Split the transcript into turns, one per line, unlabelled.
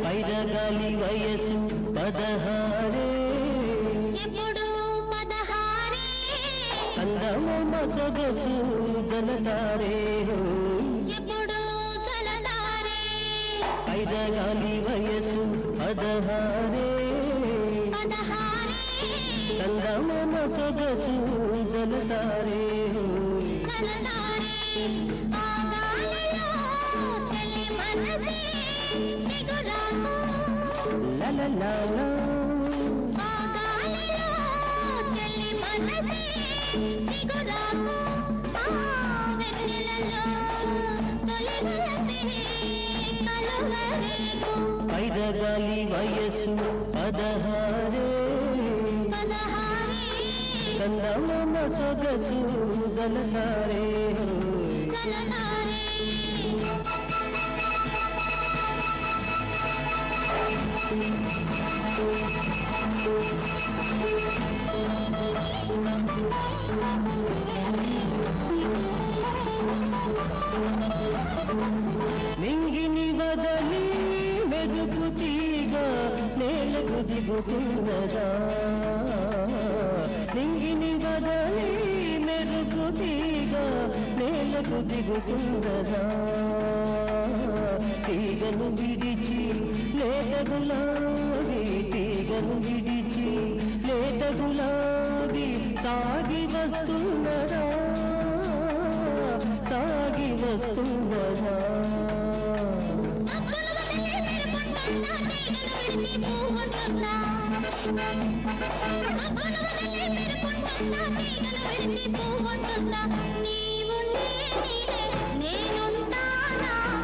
పైరగాలి వయసు 16
ఎప్పుడు 16
చందమామ సొగసు జలతారే
ఎప్పుడు జలతారే
పైరగాలి వయసు 16 చందమామ సొగసు జలతారే పైరగాలి వయసు 16 చందమామ సొగసు జలతారే నింగిని వదలి మెదుపు తీగ నేలకు దిగుతున్నదా నింగిని వదలి మెదుపు తీగ నేలకు దిగుతున్నదా తీగను విడిచి లేత గులాబీ తీగను విడిచి లేత గులాబీ సాగి వస్తున్నదా సాగి వస్తున్నదా
నీ